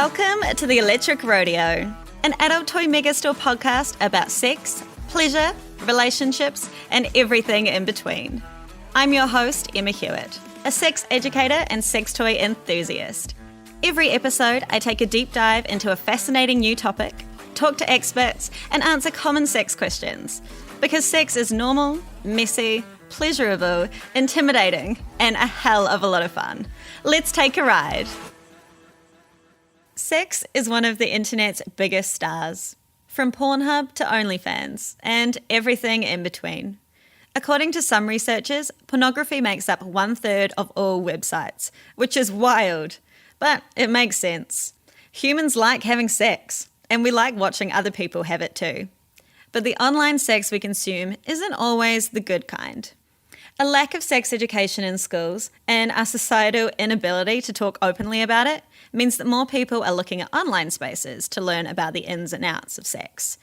Welcome to the Electric Rodeo, an adult toy megastore podcast about sex, pleasure, relationships, and everything in between. I'm your host, Emma Hewitt, a sex educator and sex toy enthusiast. Every episode, I take a deep dive into a fascinating new topic, talk to experts, and answer common sex questions. Because sex is normal, messy, pleasurable, intimidating, and a hell of a lot of fun. Let's take a ride. Sex is one of the internet's biggest stars, from Pornhub to OnlyFans, and everything in between. According to some researchers, pornography makes up 1/3 of all websites, which is wild, but it makes sense. Humans like having sex, and we like watching other people have it too. But the online sex we consume isn't always the good kind. A lack of sex education in schools and our societal inability to talk openly about it means that more people are looking at online spaces to learn about the ins and outs of sex.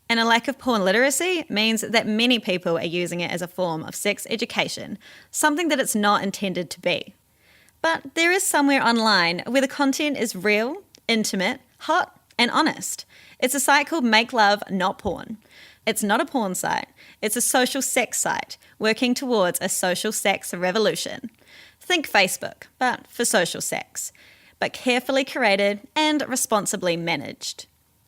And a lack of porn literacy means that many people are using it as a form of sex education, something that it's not intended to be. But there is somewhere online where the content is real, intimate, hot, and honest. It's a site called MakeLoveNotPorn. It's not a porn site, it's a social sex site working towards a social sex revolution. Think Facebook, but for social sex, but carefully curated and responsibly managed.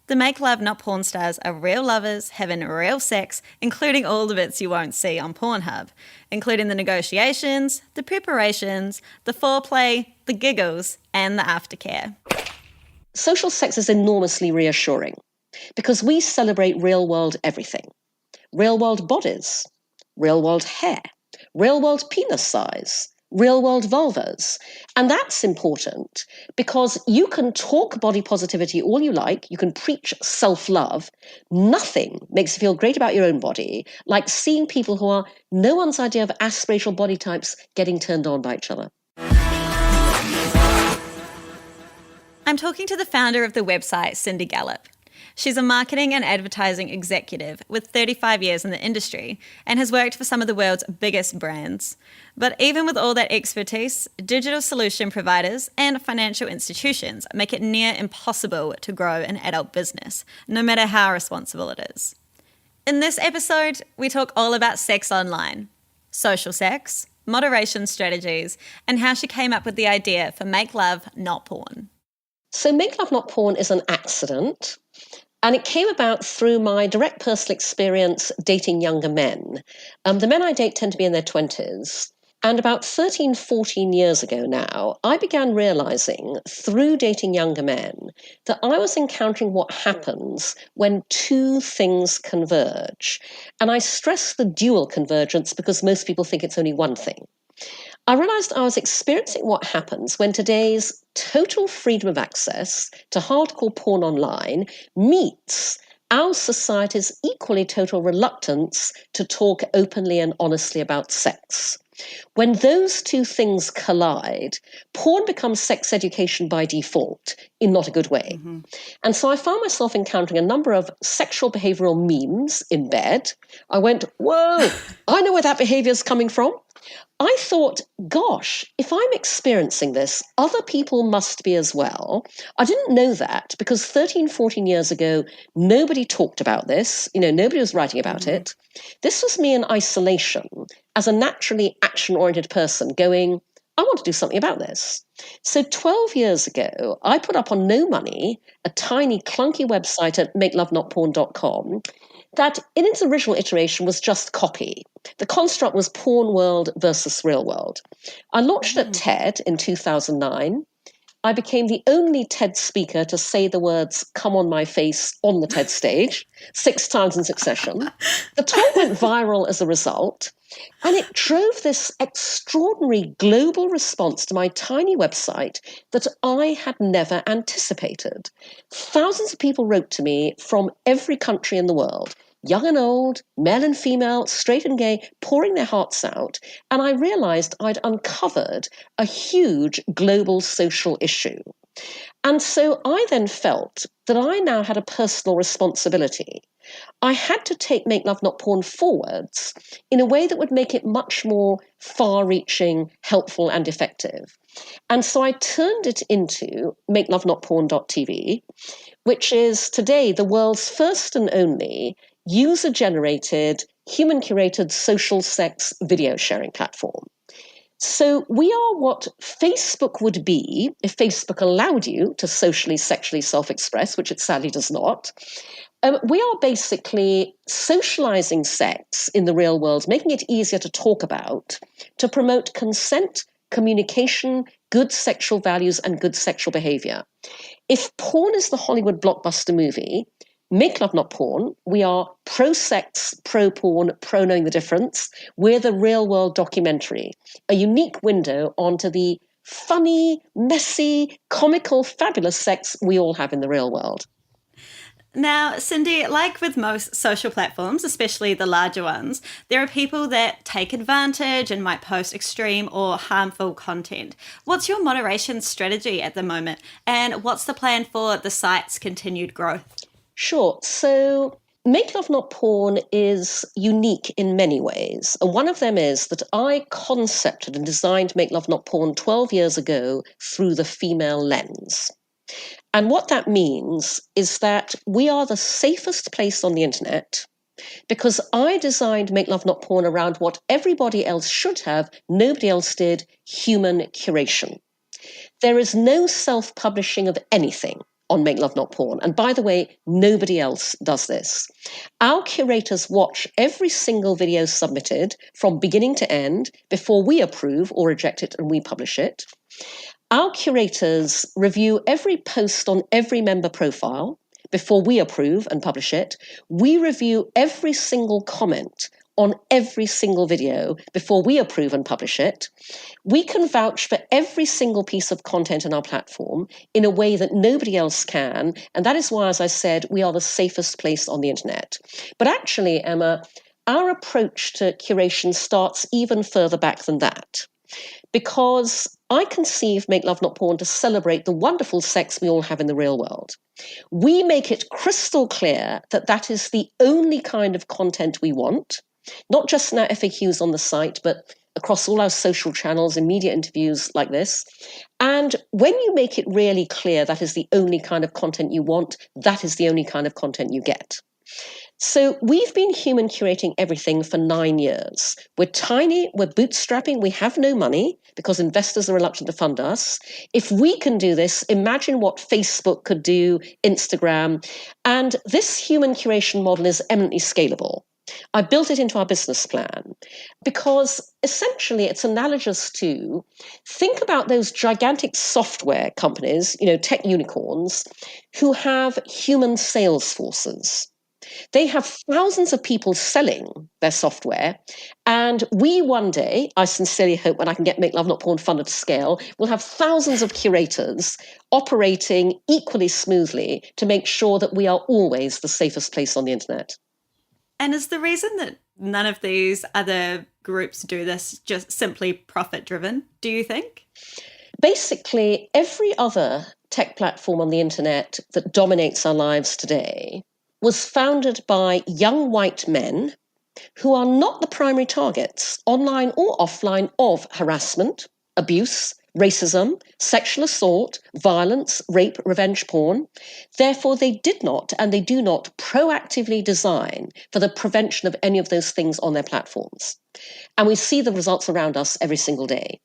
The Make Love Not Porn stars are real lovers having real sex, including all the bits you won't see on Pornhub, including the negotiations, the preparations, the foreplay, the giggles, and the aftercare. Social sex is enormously reassuring because we celebrate real-world everything. Real-world bodies, real-world hair, real-world penis size, real-world vulvas. And that's important because you can talk body positivity all you like, you can preach self-love. Nothing makes you feel great about your own body like seeing people who are no one's idea of aspirational body types getting turned on by each other. I'm talking to the founder of the website, Gallop. She's a marketing and advertising executive with 35 years in the industry and has worked for some of the world's biggest brands. But even with all that expertise, digital solution providers and financial institutions make it near impossible to grow an adult business, no matter how responsible it is. In this episode, we talk all about sex online, social sex, moderation strategies, and how she came up with the idea for Make Love Not Porn. So Make Love Not Porn is an accident. And it came about through my direct personal experience dating younger men. The men I date tend to be in their 20s. And about 13, 14 years ago now, I began realizing through dating younger men that I was encountering what happens when two things converge. And I stress the dual convergence because most people think it's only one thing. I realized I was experiencing what happens when today's total freedom of access to hardcore porn online meets our society's equally total reluctance to talk openly and honestly about sex. When those two things collide, porn becomes sex education by default in not a good way. Mm-hmm. And so I found myself encountering a number of sexual behavioral memes in bed. I went, whoa, I know where that behavior is coming from. I thought, gosh, if I'm experiencing this, other people must be as well. I didn't know that because 13, 14 years ago, nobody talked about this. Nobody was writing about it. This was me in isolation as a naturally action-oriented person going, I want to do something about this. So 12 years ago, I put up on no money a tiny clunky website at MakeLoveNotPorn.com that in its original iteration was just copy. The construct was porn world versus real world. I launched at TED in 2009. I became the only TED speaker to say the words, come on my face, on the TED stage, 6 times in succession. The talk went viral as a result, and it drove this extraordinary global response to my tiny website that I had never anticipated. Thousands of people wrote to me from every country in the world, young and old, male and female, straight and gay, pouring their hearts out. And I realized I'd uncovered a huge global social issue. And so I then felt that I now had a personal responsibility. I had to take Make Love Not Porn forwards in a way that would make it much more far-reaching, helpful and effective. And so I turned it into MakeLoveNotPorn.tv, which is today the world's first and only user-generated, human-curated social sex video sharing platform. So we are what Facebook would be if Facebook allowed you to socially, sexually self-express, which it sadly does not. We are basically socializing sex in the real world, making it easier to talk about, to promote consent, communication, good sexual values, and good sexual behavior. If porn is the Hollywood blockbuster movie, Make Love Not Porn, we are pro-sex, pro-porn, pro-knowing the difference. We're the real-world documentary, a unique window onto the funny, messy, comical, fabulous sex we all have in the real world. Now, Cindy, like with most social platforms, especially the larger ones, there are people that take advantage and might post extreme or harmful content. What's your moderation strategy at the moment? And what's the plan for the site's continued growth? Sure. So Make Love Not Porn is unique in many ways. And one of them is that I concepted and designed Make Love Not Porn 12 years ago through the female lens. And what that means is that we are the safest place on the internet because I designed Make Love Not Porn around what everybody else should have, nobody else did, human curation. There is no self-publishing of anything on Make Love Not Porn. And by the way, nobody else does this. Our curators watch every single video submitted from beginning to end before we approve or reject it and we publish it. Our curators review every post on every member profile before we approve and publish it. We review every single comment on every single video before we approve and publish it. We can vouch for every single piece of content on our platform in a way that nobody else can. And that is why, as I said, we are the safest place on the internet. But actually, Emma, our approach to curation starts even further back than that. Because I conceive Make Love Not Porn to celebrate the wonderful sex we all have in the real world. We make it crystal clear that that is the only kind of content we want, not just in our FAQs on the site, but across all our social channels and media interviews like this. And when you make it really clear that is the only kind of content you want, that is the only kind of content you get. So we've been human curating everything for 9 years. We're tiny, we're bootstrapping, we have no money because investors are reluctant to fund us. If we can do this, imagine what Facebook could do, Instagram. And this human curation model is eminently scalable. I built it into our business plan because essentially it's analogous to, think about those gigantic software companies, tech unicorns, who have human sales forces. They have thousands of people selling their software. And we one day, I sincerely hope when I can get Make Love Not Porn funded to scale, we'll have thousands of curators operating equally smoothly to make sure that we are always the safest place on the internet. And is the reason that none of these other groups do this just simply profit driven, do you think? Basically, every other tech platform on the internet that dominates our lives today was founded by young white men who are not the primary targets, online or offline, of harassment, abuse, racism, sexual assault, violence, rape, revenge porn. Therefore, they did not and they do not proactively design for the prevention of any of those things on their platforms. And we see the results around us every single day.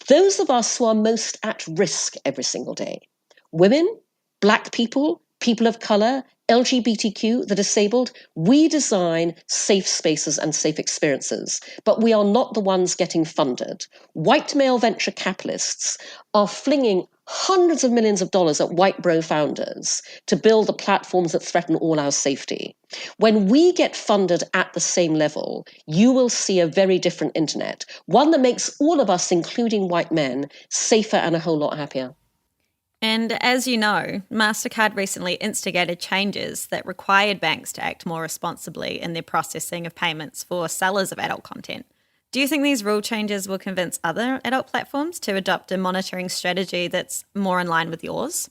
Those of us who are most at risk every single day, women, Black people, people of color, LGBTQ, the disabled, we design safe spaces and safe experiences, but we are not the ones getting funded. White male venture capitalists are flinging hundreds of millions of dollars at white bro founders to build the platforms that threaten all our safety. When we get funded at the same level, you will see a very different internet, one that makes all of us, including white men, safer and a whole lot happier. And as you know, MasterCard recently instigated changes that required banks to act more responsibly in their processing of payments for sellers of adult content. Do you think these rule changes will convince other adult platforms to adopt a monitoring strategy that's more in line with yours?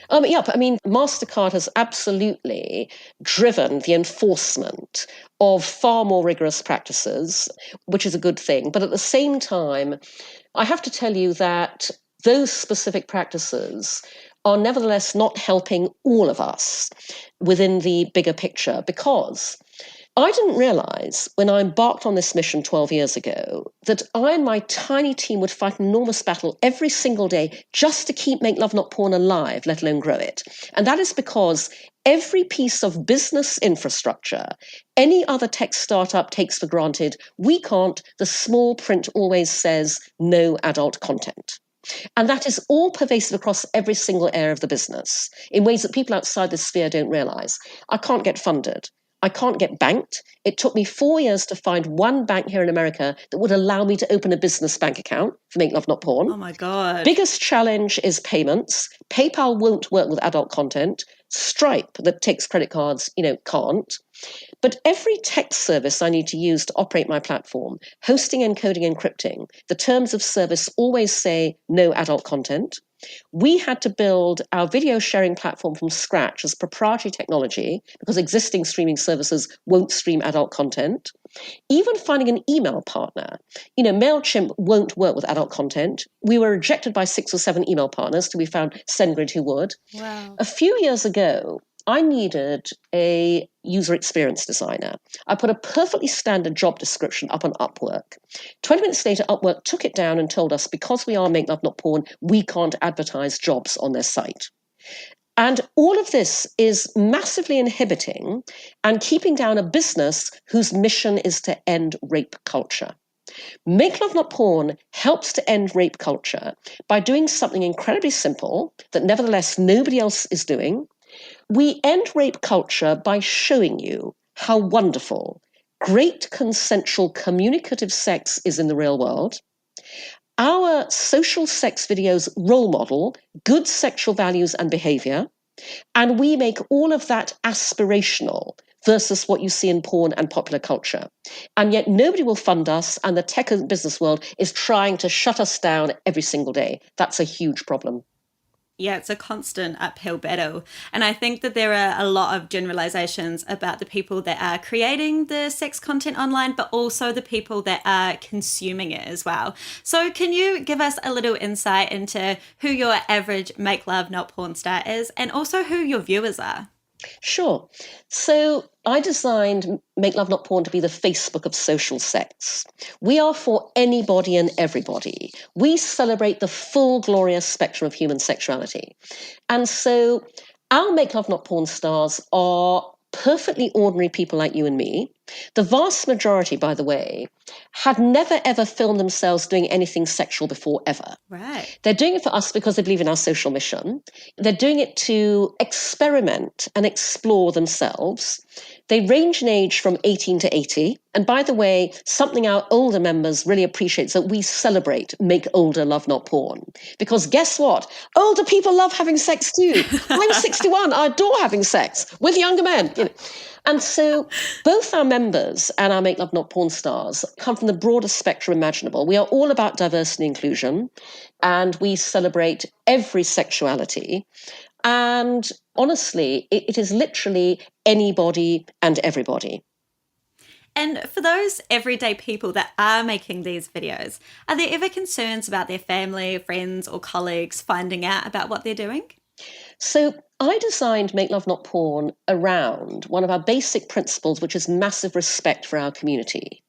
But I mean, MasterCard has absolutely driven the enforcement of far more rigorous practices, which is a good thing. But at the same time, I have to tell you that those specific practices are nevertheless not helping all of us within the bigger picture, because I didn't realize when I embarked on this mission 12 years ago that I and my tiny team would fight an enormous battle every single day just to keep Make Love Not Porn alive, let alone grow it. And that is because every piece of business infrastructure any other tech startup takes for granted, we can't. The small print always says no adult content. And that is all pervasive across every single area of the business in ways that people outside this sphere don't realize. I can't get funded. I can't get banked. It took me 4 years to find one bank here in America that would allow me to open a business bank account for Make Love Not Porn. Oh my God. Biggest challenge is payments. PayPal won't work with adult content. Stripe, that takes credit cards, can't. But every tech service I need to use to operate my platform, hosting, encoding, encrypting, the terms of service always say no adult content. We had to build our video sharing platform from scratch as proprietary technology because existing streaming services won't stream adult content. Even finding an email partner. MailChimp won't work with adult content. We were rejected by 6 or 7 email partners till we found SendGrid who would. Wow. A few years ago, I needed a user experience designer. I put a perfectly standard job description up on Upwork. 20 minutes later, Upwork took it down and told us because we are Make Love Not Porn, we can't advertise jobs on their site. And all of this is massively inhibiting and keeping down a business whose mission is to end rape culture. Make Love Not Porn helps to end rape culture by doing something incredibly simple that nevertheless nobody else is doing. We end rape culture by showing you how wonderful, great consensual communicative sex is in the real world. Our social sex videos role model good sexual values and behavior, and we make all of that aspirational versus what you see in porn and popular culture. And yet nobody will fund us, and the tech and business world is trying to shut us down every single day. That's a huge problem. Yeah, it's a constant uphill battle. And I think that there are a lot of generalizations about the people that are creating the sex content online, but also the people that are consuming it as well. So can you give us a little insight into who your average Make Love Not Porn star is, and also who your viewers are? Sure. So I designed Make Love Not Porn to be the Facebook of social sex. We are for anybody and everybody. We celebrate the full glorious spectrum of human sexuality. And so our Make Love Not Porn stars are perfectly ordinary people like you and me. The vast majority, by the way, had never ever filmed themselves doing anything sexual before ever. Right. They're doing it for us because they believe in our social mission. They're doing it to experiment and explore themselves. They range in age from 18 to 80. And by the way, something our older members really appreciate is that we celebrate Make Older Love Not Porn. Because guess what? Older people love having sex too. I'm 61. I adore having sex with younger men. And so both our members and our Make Love Not Porn stars come from the broadest spectrum imaginable. We are all about diversity and inclusion, and we celebrate every sexuality. And honestly, it is literally anybody and everybody. And for those everyday people that are making these videos, are there ever concerns about their family, friends, or colleagues finding out about what they're doing? So I designed Make Love Not Porn around one of our basic principles, which is massive respect for our community.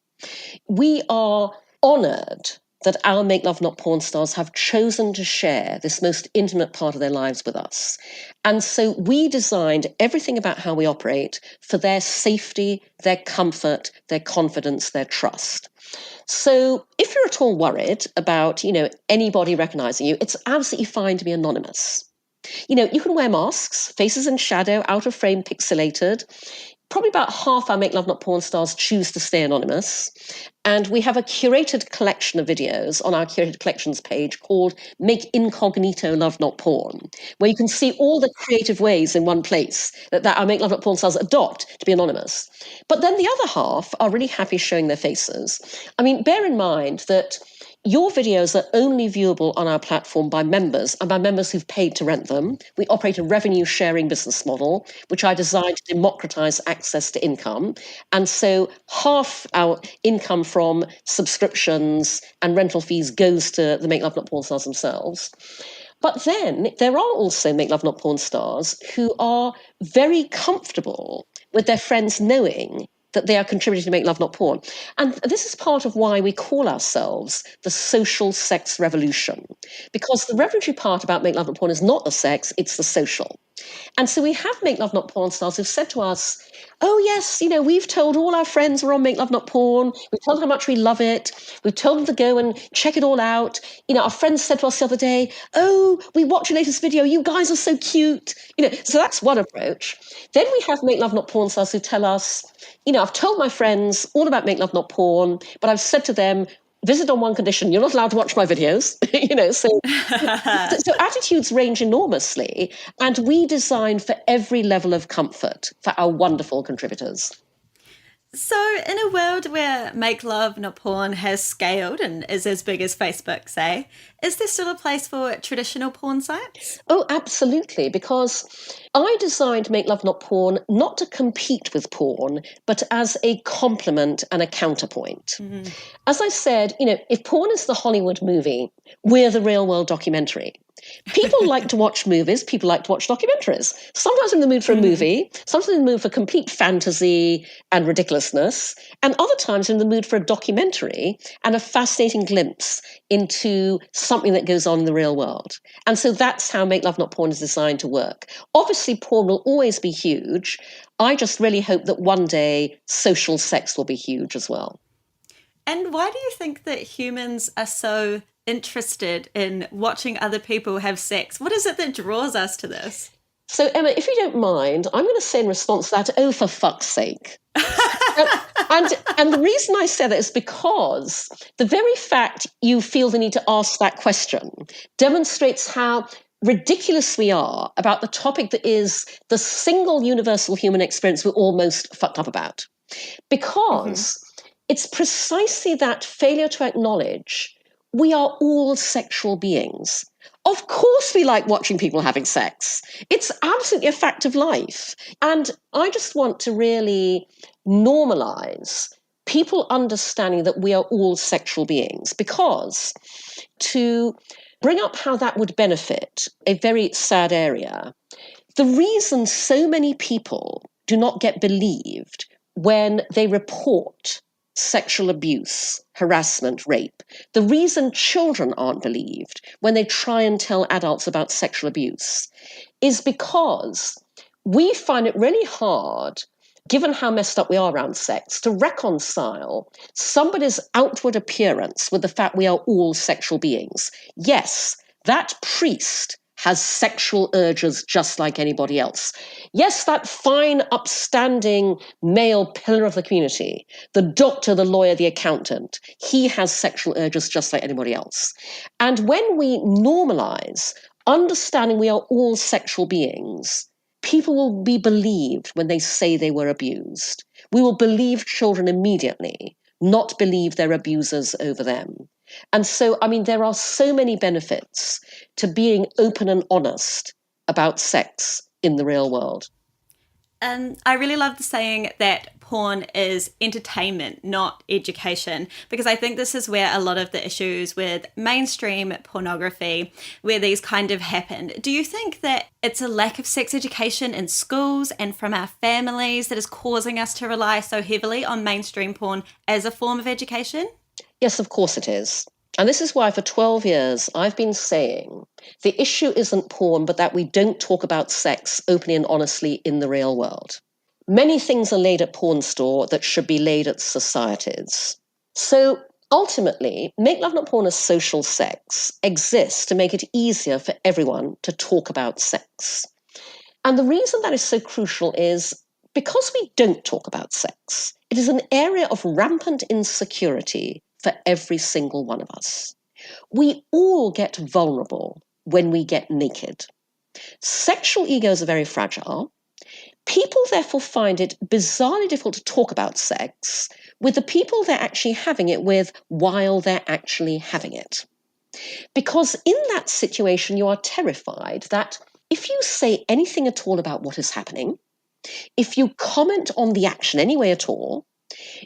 We are honoured that our Make Love Not Porn stars have chosen to share this most intimate part of their lives with us. And so we designed everything about how we operate for their safety, their comfort, their confidence, their trust. So if you're at all worried about, anybody recognizing you, it's absolutely fine to be anonymous. You can wear masks, faces in shadow, out of frame, pixelated. Probably about half our Make Love Not Porn stars choose to stay anonymous. And we have a curated collection of videos on our curated collections page called Make Incognito Love Not Porn, where you can see all the creative ways in one place that our Make Love Not Porn stars adopt to be anonymous. But then the other half are really happy showing their faces. I mean, bear in mind that your videos are only viewable on our platform by members and by members who've paid to rent them. We operate a revenue sharing business model, which I designed to democratize access to income. And so half our income from subscriptions and rental fees goes to the Make Love Not Porn stars themselves. But then there are also Make Love Not Porn stars who are very comfortable with their friends knowing that they are contributing to Make Love Not Porn. And this is part of why we call ourselves the social sex revolution, because the revolutionary part about Make Love Not Porn is not the sex, it's the social. And so we have Make Love Not Porn stars who've said to us, oh yes, we've told all our friends we're on Make Love Not Porn. We've told them how much we love it. We've told them to go and check it all out. Our friends said to us the other day, oh, we watched your latest video. You guys are so cute. So that's one approach. Then we have Make Love Not Porn stars who tell us, I've told my friends all about Make Love Not Porn, but I've said to them, visit on one condition, you're not allowed to watch my videos. So attitudes range enormously, and we design for every level of comfort for our wonderful contributors. So in a world where Make Love Not Porn has scaled and is as big as Facebook, say, is there still a place for traditional porn sites? Oh, absolutely, because I designed Make Love Not Porn not to compete with porn, but as a complement and a counterpoint. Mm-hmm. As I said, if porn is the Hollywood movie, we're the real world documentary. People like to watch movies, people like to watch documentaries. Sometimes in the mood for a movie, sometimes in the mood for complete fantasy and ridiculousness, and other times in the mood for a documentary and a fascinating glimpse into something that goes on in the real world. And so that's how Make Love Not Porn is designed to work. Obviously, porn will always be huge. I just really hope that one day social sex will be huge as well. And why do you think that humans are so interested in watching other people have sex? What is it that draws us to this? So, Emma, if you don't mind, I'm going to say in response to that, oh, for fuck's sake. and the reason I say that is because the very fact you feel the need to ask that question demonstrates how ridiculous we are about the topic that is the single universal human experience we're all most fucked up about. Because it's precisely that failure to acknowledge we are all sexual beings. Of course we like watching people having sex. It's absolutely a fact of life. And I just want to really normalize people understanding that we are all sexual beings, because to bring up how that would benefit a very sad area, the reason so many people do not get believed when they report sexual abuse, harassment, rape, the reason children aren't believed when they try and tell adults about sexual abuse is because we find it really hard, given how messed up we are around sex, to reconcile somebody's outward appearance with the fact we are all sexual beings. Yes, that priest has sexual urges just like anybody else. Yes, that fine, upstanding male pillar of the community, the doctor, the lawyer, the accountant, he has sexual urges just like anybody else. And when we normalize understanding we are all sexual beings, people will be believed when they say they were abused. We will believe children immediately, not believe their abusers over them. And so, there are so many benefits to being open and honest about sex in the real world. I really love the saying that porn is entertainment, not education, because I think this is where a lot of the issues with mainstream pornography, where these kind of happen. Do you think that it's a lack of sex education in schools and from our families that is causing us to rely so heavily on mainstream porn as a form of education? Yes, of course it is. And this is why for 12 years I've been saying the issue isn't porn, but that we don't talk about sex openly and honestly in the real world. Many things are laid at porn store that should be laid at societies. So ultimately, Make Love Not Porn as social sex exists to make it easier for everyone to talk about sex. And the reason that is so crucial is because we don't talk about sex, It is an area of rampant insecurity for every single one of us. We all get vulnerable when we get naked. Sexual egos are very fragile. People therefore find it bizarrely difficult to talk about sex with the people they're actually having it with while they're actually having it. Because in that situation, you are terrified that if you say anything at all about what is happening, if you comment on the action any way at all,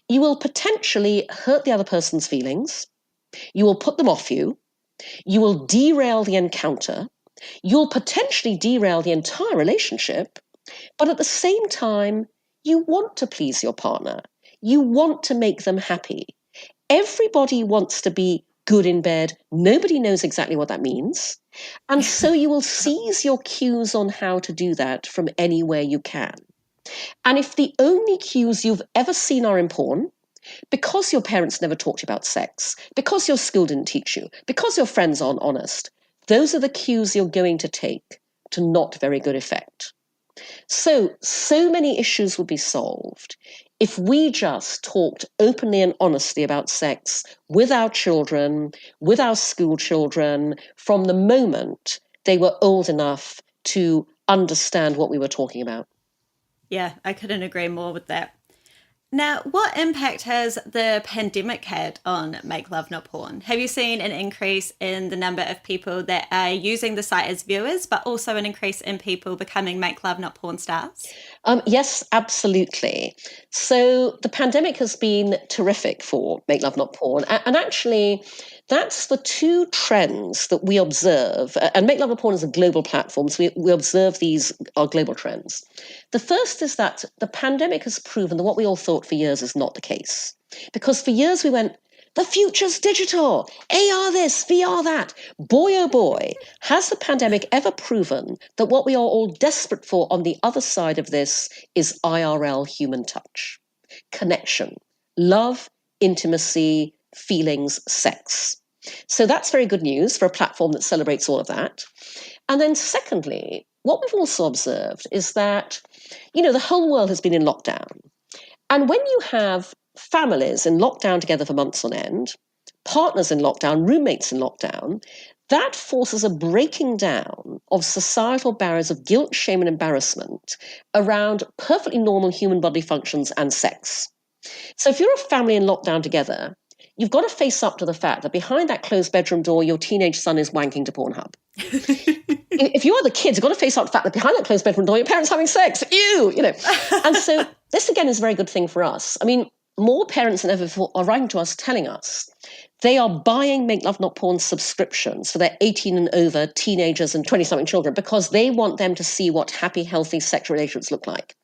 you will potentially hurt the other person's feelings, you will put them off you, you will derail the encounter, you'll potentially derail the entire relationship, but at the same time, you want to please your partner. You want to make them happy. Everybody wants to be good in bed. Nobody knows exactly what that means. And so you will seize your cues on how to do that from anywhere you can. And if the only cues you've ever seen are in porn, because your parents never taught you about sex, because your school didn't teach you, because your friends aren't honest, those are the cues you're going to take to not very good effect. So many issues would be solved if we just talked openly and honestly about sex with our children, with our school children, from the moment they were old enough to understand what we were talking about. Yeah, I couldn't agree more with that. Now, what impact has the pandemic had on Make Love Not Porn? Have you seen an increase in the number of people that are using the site as viewers, but also an increase in people becoming Make Love Not Porn stars? Yes, absolutely. So the pandemic has been terrific for Make Love Not Porn. And actually, that's the two trends that we observe. And Make Love Not Porn is a global platform, so we observe these are global trends. The first is that the pandemic has proven that what we all thought for years is not the case. Because for years we went, the future's digital, AR this, VR that. Boy, oh boy, has the pandemic ever proven that what we are all desperate for on the other side of this is IRL human touch, connection, love, intimacy, feelings, sex. So that's very good news for a platform that celebrates all of that. And then secondly, what we've also observed is that, the whole world has been in lockdown. And when you have families in lockdown together for months on end, partners in lockdown, roommates in lockdown, that forces a breaking down of societal barriers of guilt, shame, and embarrassment around perfectly normal human bodily functions and sex. So if you're a family in lockdown together, you've got to face up to the fact that behind that closed bedroom door, your teenage son is wanking to Pornhub. If you are the kids, you've got to face up to the fact that behind that closed bedroom door, your parents having sex. And so this, again, is a very good thing for us. I mean, more parents than ever before are writing to us telling us they are buying Make Love Not Porn subscriptions for their 18 and over teenagers and 20-something children because they want them to see what happy, healthy sexual relationships look like.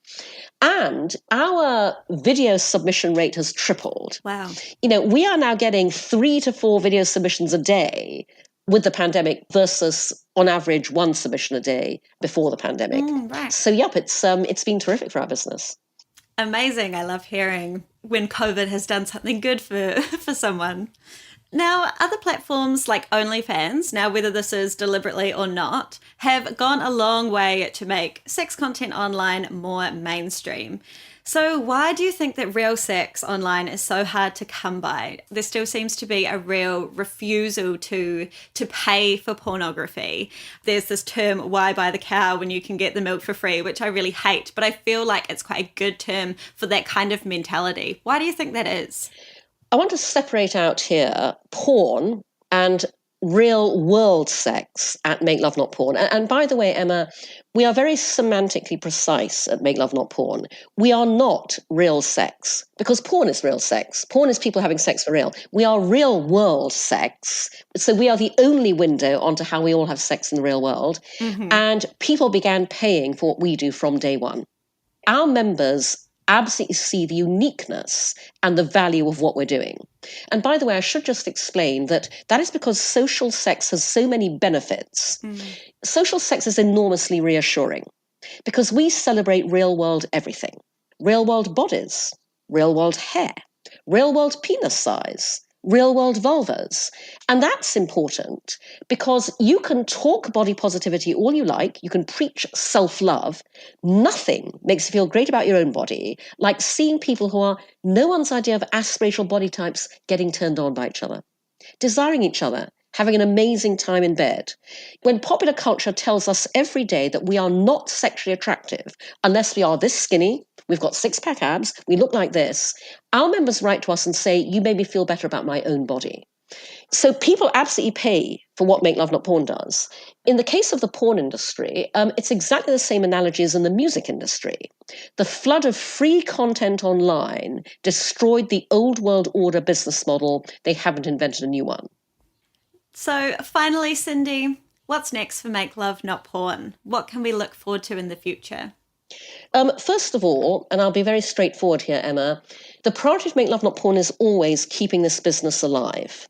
And our video submission rate has tripled. Wow. We are now getting 3 to 4 video submissions a day with the pandemic versus on average 1 submission a day before the pandemic. Right. So yep, it's been terrific for our business. Amazing. I love hearing when COVID has done something good for someone. Now, other platforms like OnlyFans, now whether this is deliberately or not, have gone a long way to make sex content online more mainstream. So why do you think that real sex online is so hard to come by? There still seems to be a real refusal to pay for pornography. There's this term, why buy the cow when you can get the milk for free, which I really hate, but I feel like it's quite a good term for that kind of mentality. Why do you think that is? I want to separate out here porn and real world sex at Make Love Not Porn. And by the way, Emma, we are very semantically precise at Make Love Not Porn. We are not real sex because porn is real sex. Porn is people having sex for real. We are real world sex. So we are the only window onto how we all have sex in the real world. Mm-hmm. And people began paying for what we do from day one. Our members absolutely see the uniqueness and the value of what we're doing. And by the way, I should just explain that is because social sex has so many benefits. Social sex is enormously reassuring because we celebrate real world everything. Real world bodies, real world hair, real world penis size, real-world vulvas. And that's important because you can talk body positivity all you like, you can preach self-love. Nothing makes you feel great about your own body like seeing people who are no one's idea of aspirational body types getting turned on by each other, desiring each other, having an amazing time in bed. When popular culture tells us every day that we are not sexually attractive unless we are this skinny, we've got six-pack abs, we look like this, our members write to us and say, you made me feel better about my own body. So people absolutely pay for what Make Love Not Porn does. In the case of the porn industry, it's exactly the same analogy as in the music industry. The flood of free content online destroyed the old world order business model. They haven't invented a new one. So finally, Cindy, what's next for Make Love Not Porn? What can we look forward to in the future? First of all, and I'll be very straightforward here, Emma, the priority of Make Love Not Porn is always keeping this business alive.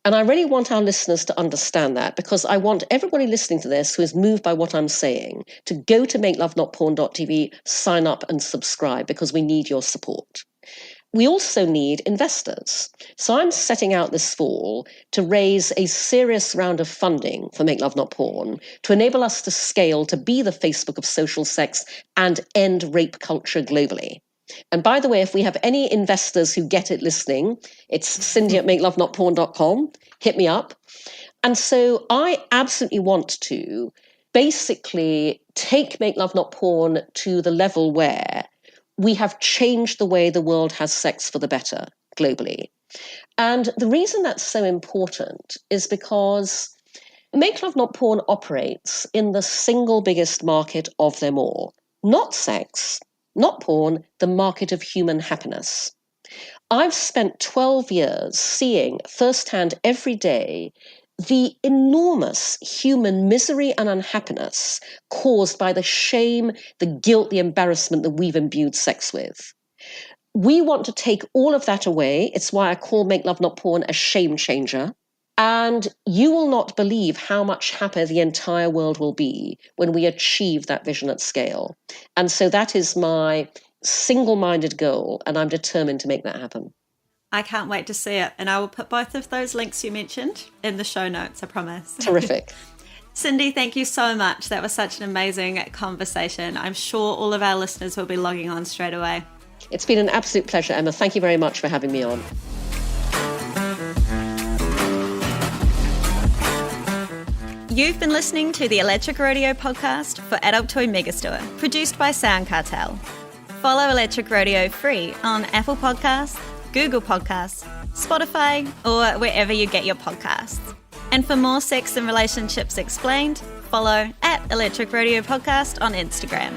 And I really want our listeners to understand that, because I want everybody listening to this who is moved by what I'm saying to go to MakeLoveNotPorn.tv, sign up and subscribe, because we need your support. We also need investors. So I'm setting out this fall to raise a serious round of funding for Make Love Not Porn to enable us to scale to be the Facebook of social sex and end rape culture globally. And by the way, if we have any investors who get it listening, it's Cindy at MakeLoveNotPorn.com. Hit me up. And so I absolutely want to basically take Make Love Not Porn to the level where we have changed the way the world has sex for the better globally. And the reason that's so important is because Make Love Not Porn operates in the single biggest market of them all. Not sex, not porn, the market of human happiness. I've spent 12 years seeing firsthand every day the enormous human misery and unhappiness caused by the shame, the guilt, the embarrassment that we've imbued sex with. We want to take all of that away. It's why I call Make Love Not Porn a shame changer. And you will not believe how much happier the entire world will be when we achieve that vision at scale. And so that is my single-minded goal, and I'm determined to make that happen. I can't wait to see it. And I will put both of those links you mentioned in the show notes, I promise. Terrific. Cindy, thank you so much. That was such an amazing conversation. I'm sure all of our listeners will be logging on straight away. It's been an absolute pleasure, Emma. Thank you very much for having me on. You've been listening to the Electric Rodeo podcast for Adult Toy Megastore, produced by Sound Cartel. Follow Electric Rodeo free on Apple Podcasts, Google Podcasts, Spotify, or wherever you get your podcasts. And for more sex and relationships explained, follow @Electric Rodeo Podcast on Instagram.